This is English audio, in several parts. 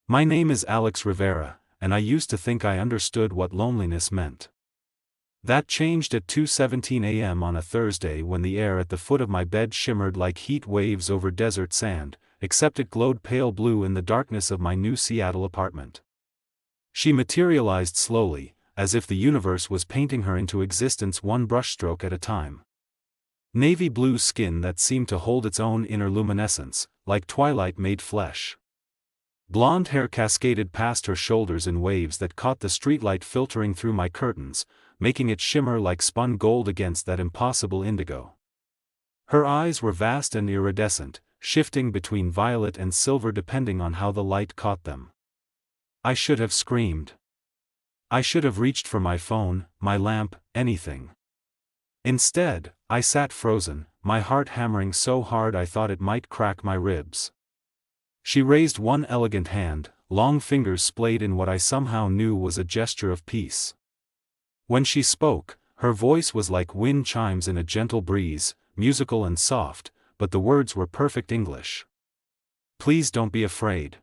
My name is Alex Rivera, and I used to think I understood what loneliness meant. That changed at 2:17 a.m. on a Thursday when the air at the foot of my bed shimmered like heat waves over desert sand, except it glowed pale blue in the darkness of my new Seattle apartment. She materialized slowly, as if the universe was painting her into existence one brushstroke at a time. Navy blue skin that seemed to hold its own inner luminescence, like twilight made flesh. Blonde hair cascaded past her shoulders in waves that caught the streetlight filtering through my curtains, making it shimmer like spun gold against that impossible indigo. Her eyes were vast and iridescent, shifting between violet and silver depending on how the light caught them. I should have screamed. I should have reached for my phone, my lamp, anything. Instead, I sat frozen, my heart hammering so hard I thought it might crack my ribs. She raised one elegant hand, long fingers splayed in what I somehow knew was a gesture of peace. When she spoke, her voice was like wind chimes in a gentle breeze, musical and soft, but the words were perfect English. Please don't be afraid.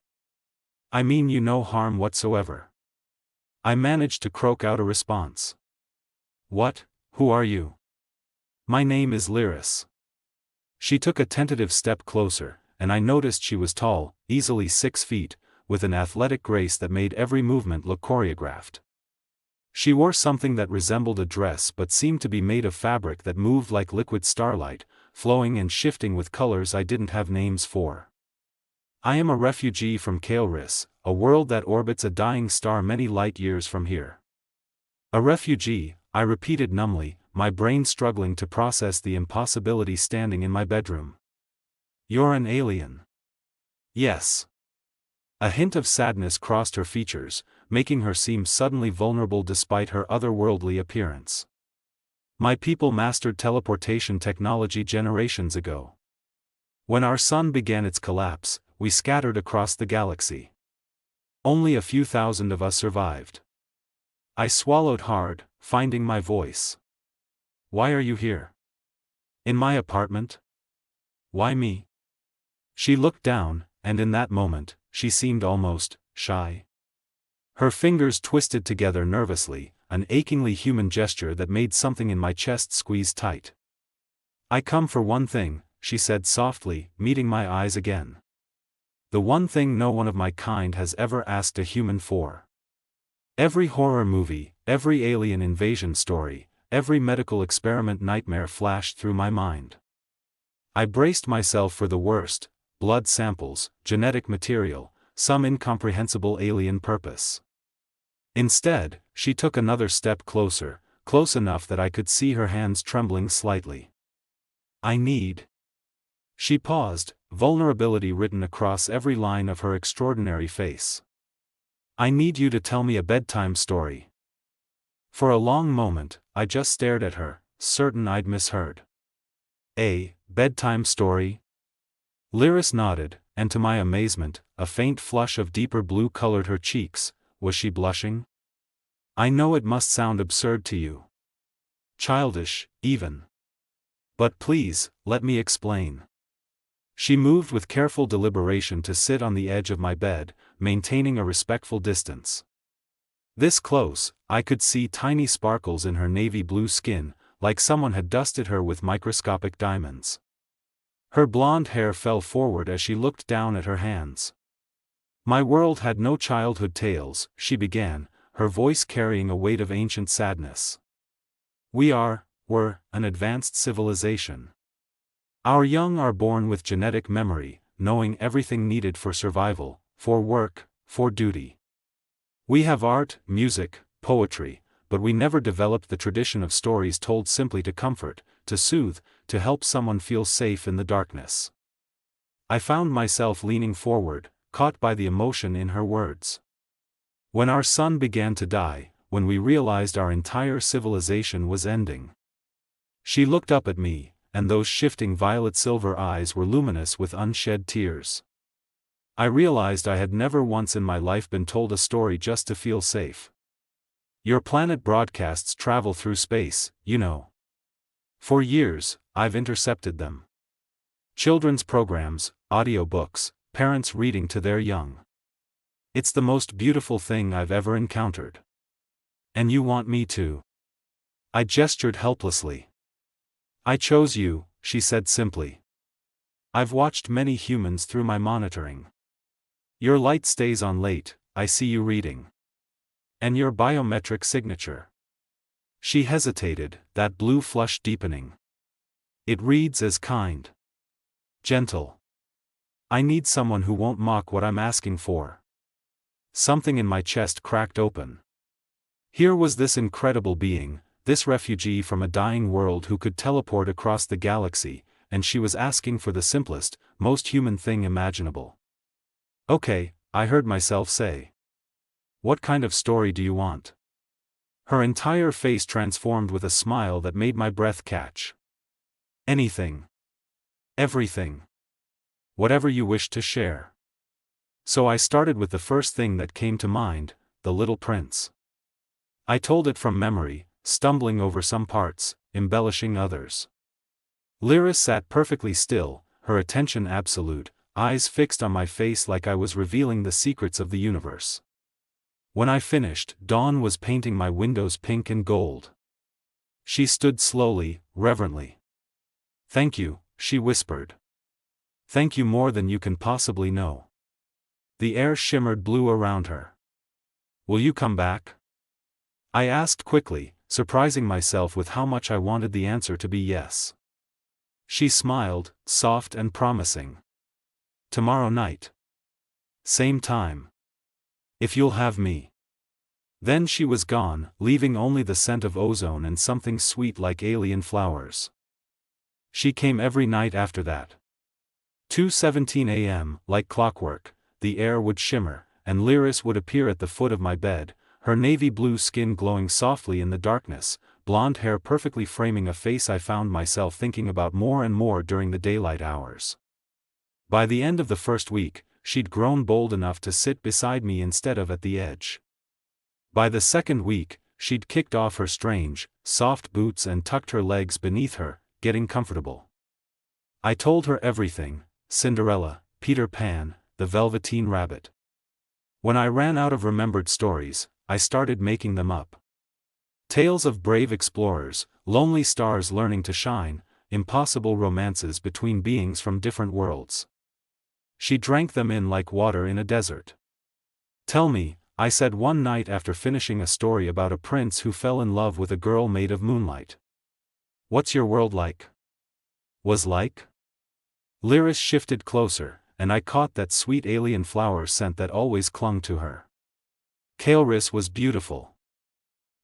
I mean you no harm whatsoever. I managed to croak out a response. What? Who are you? My name is Lyris. She took a tentative step closer, and I noticed she was tall, easily 6 feet, with an athletic grace that made every movement look choreographed. She wore something that resembled a dress but seemed to be made of fabric that moved like liquid starlight, flowing and shifting with colors I didn't have names for. I am a refugee from Kael'ris, a world that orbits a dying star many light years from here. A refugee, I repeated numbly, my brain struggling to process the impossibility standing in my bedroom. You're an alien. Yes. A hint of sadness crossed her features, making her seem suddenly vulnerable despite her otherworldly appearance. My people mastered teleportation technology generations ago. When our sun began its collapse, we scattered across the galaxy. Only a few thousand of us survived. I swallowed hard, finding my voice. Why are you here? In my apartment? Why me? She looked down, and in that moment, she seemed almost shy. Her fingers twisted together nervously, an achingly human gesture that made something in my chest squeeze tight. I come for one thing, she said softly, meeting my eyes again. The one thing no one of my kind has ever asked a human for. Every horror movie, every alien invasion story, every medical experiment nightmare flashed through my mind. I braced myself for the worst: blood samples, genetic material, some incomprehensible alien purpose. Instead, she took another step closer, close enough that I could see her hands trembling slightly. I need. She paused, vulnerability written across every line of her extraordinary face. I need you to tell me a bedtime story. For a long moment, I just stared at her, certain I'd misheard. A bedtime story? Lyris nodded, and to my amazement, a faint flush of deeper blue colored her cheeks. Was she blushing? I know it must sound absurd to you. Childish, even. But please, let me explain. She moved with careful deliberation to sit on the edge of my bed, maintaining a respectful distance. This close, I could see tiny sparkles in her navy blue skin, like someone had dusted her with microscopic diamonds. Her blonde hair fell forward as she looked down at her hands. My world had no childhood tales, she began, her voice carrying a weight of ancient sadness. We're an advanced civilization. Our young are born with genetic memory, knowing everything needed for survival, for work, for duty. We have art, music, poetry, but we never developed the tradition of stories told simply to comfort, to soothe, to help someone feel safe in the darkness. I found myself leaning forward, caught by the emotion in her words. When our sun began to die, when we realized our entire civilization was ending. She looked up at me, and those shifting violet-silver eyes were luminous with unshed tears. I realized I had never once in my life been told a story just to feel safe. Your planet broadcasts travel through space, you know. For years, I've intercepted them. Children's programs, audiobooks, parents reading to their young. It's the most beautiful thing I've ever encountered. And you want me to? I gestured helplessly. I chose you, she said simply. I've watched many humans through my monitoring. Your light stays on late, I see you reading. And your biometric signature. She hesitated, that blue flush deepening. It reads as kind. Gentle. I need someone who won't mock what I'm asking for. Something in my chest cracked open. Here was this incredible being, this refugee from a dying world who could teleport across the galaxy, and she was asking for the simplest, most human thing imaginable. Okay, I heard myself say. What kind of story do you want? Her entire face transformed with a smile that made my breath catch. Anything. Everything. Whatever you wish to share. So I started with the first thing that came to mind, The Little Prince. I told it from memory, stumbling over some parts, embellishing others. Lyris sat perfectly still, her attention absolute, eyes fixed on my face like I was revealing the secrets of the universe. When I finished, dawn was painting my windows pink and gold. She stood slowly, reverently. Thank you, she whispered. Thank you more than you can possibly know. The air shimmered blue around her. Will you come back? I asked quickly, surprising myself with how much I wanted the answer to be yes. She smiled, soft and promising. Tomorrow night. Same time. If you'll have me. Then she was gone, leaving only the scent of ozone and something sweet like alien flowers. She came every night after that. 2:17 a.m., like clockwork, the air would shimmer, and Lyris would appear at the foot of my bed, her navy blue skin glowing softly in the darkness, blonde hair perfectly framing a face I found myself thinking about more and more during the daylight hours. By the end of the first week, she'd grown bold enough to sit beside me instead of at the edge. By the second week, she'd kicked off her strange, soft boots and tucked her legs beneath her, getting comfortable. I told her everything, Cinderella, Peter Pan, the Velveteen Rabbit. When I ran out of remembered stories, I started making them up. Tales of brave explorers, lonely stars learning to shine, impossible romances between beings from different worlds. She drank them in like water in a desert. Tell me, I said one night after finishing a story about a prince who fell in love with a girl made of moonlight. What's your world like? Was like? Lyris shifted closer, and I caught that sweet alien flower scent that always clung to her. Kael'ris was beautiful.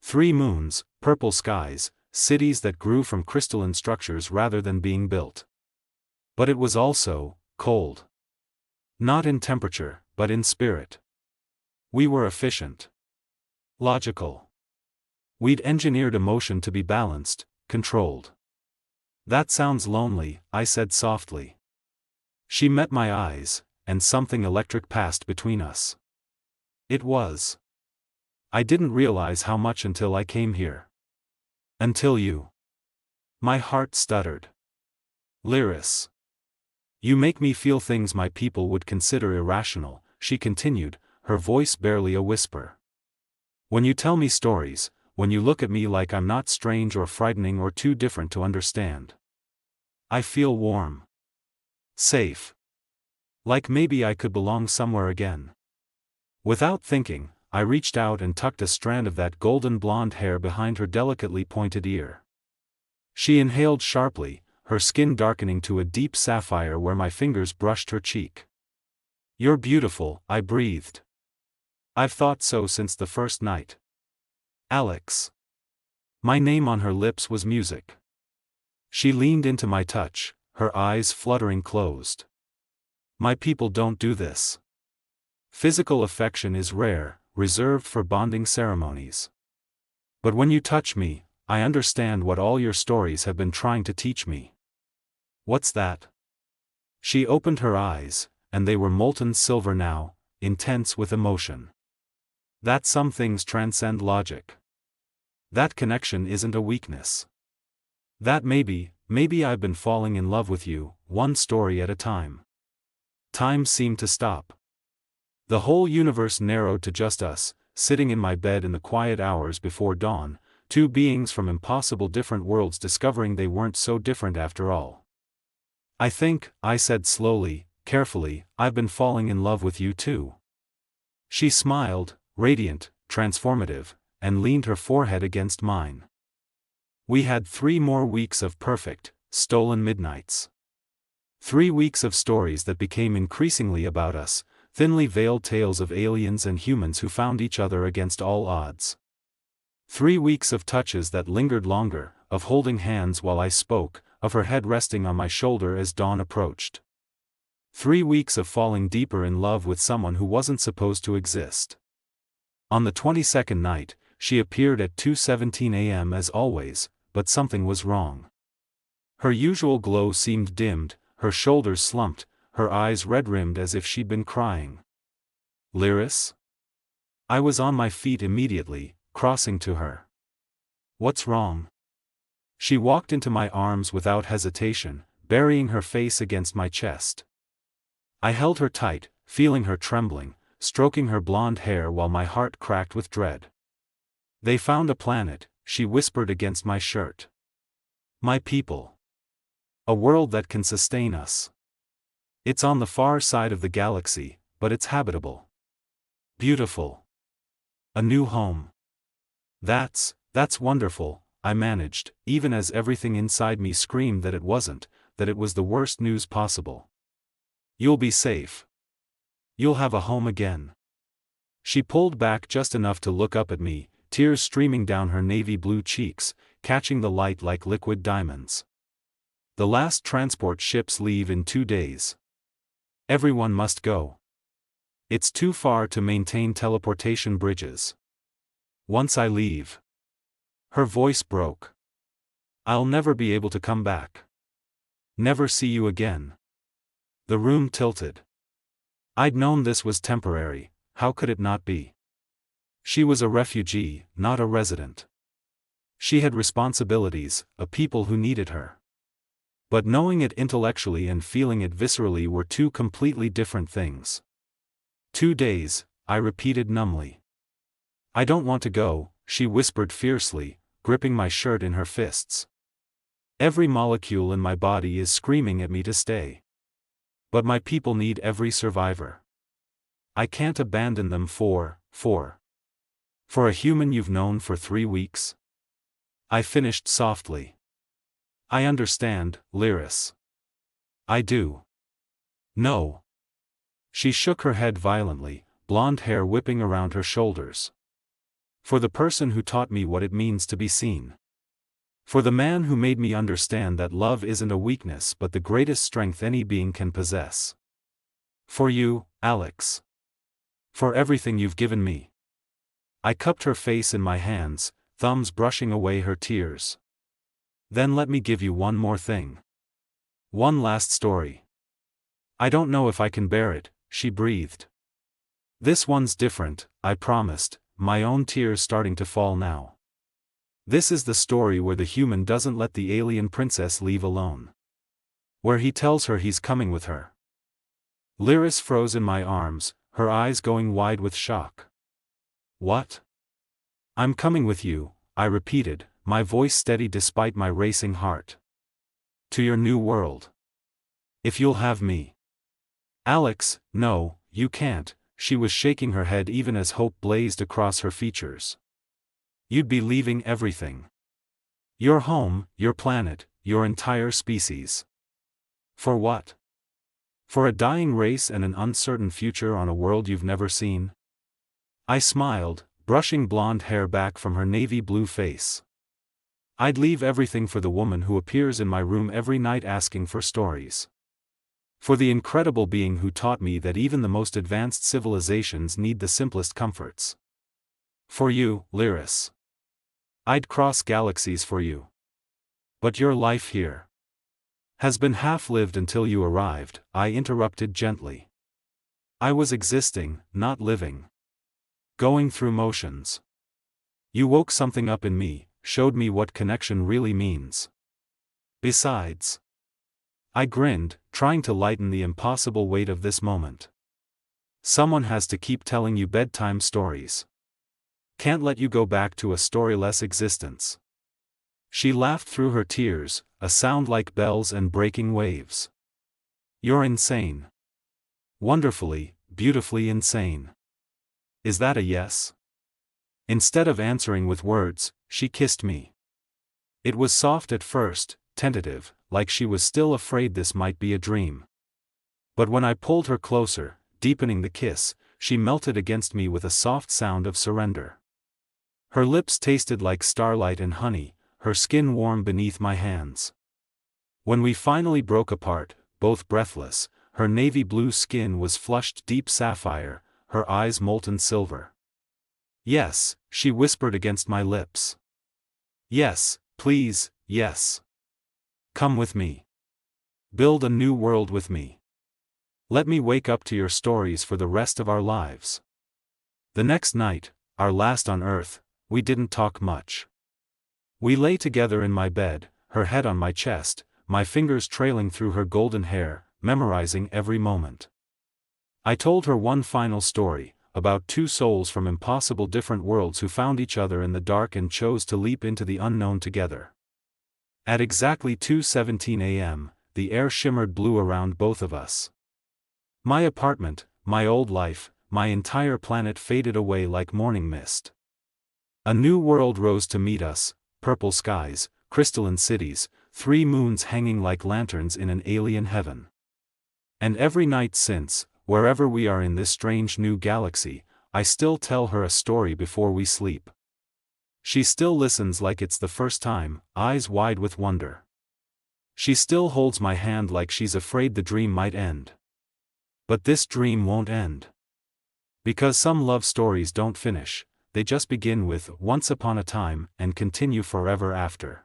3 moons, purple skies, cities that grew from crystalline structures rather than being built. But it was also cold. Not in temperature, but in spirit. We were efficient. Logical. We'd engineered emotion to be balanced, controlled. That sounds lonely, I said softly. She met my eyes, and something electric passed between us. It was. I didn't realize how much until I came here. Until you. My heart stuttered. Lyris. You make me feel things my people would consider irrational, she continued, her voice barely a whisper. When you tell me stories, when you look at me like I'm not strange or frightening or too different to understand. I feel warm. Safe. Like maybe I could belong somewhere again. Without thinking, I reached out and tucked a strand of that golden blonde hair behind her delicately pointed ear. She inhaled sharply, her skin darkening to a deep sapphire where my fingers brushed her cheek. You're beautiful, I breathed. I've thought so since the first night. Alex. My name on her lips was music. She leaned into my touch, her eyes fluttering closed. My people don't do this. Physical affection is rare, reserved for bonding ceremonies. But when you touch me, I understand what all your stories have been trying to teach me. What's that? She opened her eyes, and they were molten silver now, intense with emotion. That some things transcend logic. That connection isn't a weakness. That maybe I've been falling in love with you, one story at a time. Time seemed to stop. The whole universe narrowed to just us, sitting in my bed in the quiet hours before dawn, two beings from impossible different worlds discovering they weren't so different after all. I think, I said slowly, carefully, I've been falling in love with you too. She smiled, radiant, transformative, and leaned her forehead against mine. We had 3 more weeks of perfect, stolen midnights. 3 weeks of stories that became increasingly about us, thinly veiled tales of aliens and humans who found each other against all odds. 3 weeks of touches that lingered longer, of holding hands while I spoke, of her head resting on my shoulder as dawn approached. 3 weeks of falling deeper in love with someone who wasn't supposed to exist. On the 22nd night, she appeared at 2:17 a.m. as always, but something was wrong. Her usual glow seemed dimmed, her shoulders slumped, her eyes red-rimmed as if she'd been crying. Lyris? I was on my feet immediately, crossing to her. What's wrong? She walked into my arms without hesitation, burying her face against my chest. I held her tight, feeling her trembling, stroking her blonde hair while my heart cracked with dread. They found a planet, she whispered against my shirt. My people. A world that can sustain us. It's on the far side of the galaxy, but it's habitable. Beautiful. A new home. That's wonderful, I managed, even as everything inside me screamed that it wasn't, that it was the worst news possible. You'll be safe. You'll have a home again. She pulled back just enough to look up at me, tears streaming down her navy blue cheeks, catching the light like liquid diamonds. The last transport ships leave in 2 days. Everyone must go. It's too far to maintain teleportation bridges. Once I leave. Her voice broke. I'll never be able to come back. Never see you again. The room tilted. I'd known this was temporary, how could it not be? She was a refugee, not a resident. She had responsibilities, a people who needed her. But knowing it intellectually and feeling it viscerally were two completely different things. 2 days, I repeated numbly. I don't want to go, she whispered fiercely, gripping my shirt in her fists. Every molecule in my body is screaming at me to stay. But my people need every survivor. I can't abandon them for a human you've known for 3 weeks. I finished softly. I understand, Lyris. I do. No. She shook her head violently, blonde hair whipping around her shoulders. For the person who taught me what it means to be seen. For the man who made me understand that love isn't a weakness but the greatest strength any being can possess. For you, Alex. For everything you've given me. I cupped her face in my hands, thumbs brushing away her tears. Then let me give you one more thing. One last story. I don't know if I can bear it, she breathed. This one's different, I promised, my own tears starting to fall now. This is the story where the human doesn't let the alien princess leave alone. Where he tells her he's coming with her. Lyris froze in my arms, her eyes going wide with shock. What? I'm coming with you, I repeated, my voice steady despite my racing heart. To your new world. If you'll have me. Alex, no, you can't, she was shaking her head even as hope blazed across her features. You'd be leaving everything. Your home, your planet, your entire species. For what? For a dying race and an uncertain future on a world you've never seen? I smiled, brushing blonde hair back from her navy blue face. I'd leave everything for the woman who appears in my room every night asking for stories. For the incredible being who taught me that even the most advanced civilizations need the simplest comforts. For you, Lyris. I'd cross galaxies for you. But your life here has been half-lived until you arrived, I interrupted gently. I was existing, not living. Going through motions. You woke something up in me, showed me what connection really means. Besides. I grinned, trying to lighten the impossible weight of this moment. Someone has to keep telling you bedtime stories. Can't let you go back to a storyless existence. She laughed through her tears, a sound like bells and breaking waves. You're insane. Wonderfully, beautifully insane. Is that a yes? Instead of answering with words, she kissed me. It was soft at first, tentative, like she was still afraid this might be a dream. But when I pulled her closer, deepening the kiss, she melted against me with a soft sound of surrender. Her lips tasted like starlight and honey, her skin warm beneath my hands. When we finally broke apart, both breathless, her navy blue skin was flushed deep sapphire, her eyes molten silver. Yes, she whispered against my lips. Yes, please, yes. Come with me. Build a new world with me. Let me wake up to your stories for the rest of our lives. The next night, our last on earth, we didn't talk much. We lay together in my bed, her head on my chest, my fingers trailing through her golden hair, memorizing every moment. I told her one final story, about two souls from impossible different worlds who found each other in the dark and chose to leap into the unknown together. At exactly 2:17 a.m., the air shimmered blue around both of us. My apartment, my old life, my entire planet faded away like morning mist. A new world rose to meet us, purple skies, crystalline cities, 3 moons hanging like lanterns in an alien heaven. And every night since, wherever we are in this strange new galaxy, I still tell her a story before we sleep. She still listens like it's the first time, eyes wide with wonder. She still holds my hand like she's afraid the dream might end. But this dream won't end. Because some love stories don't finish, they just begin with "once upon a time" and continue forever after.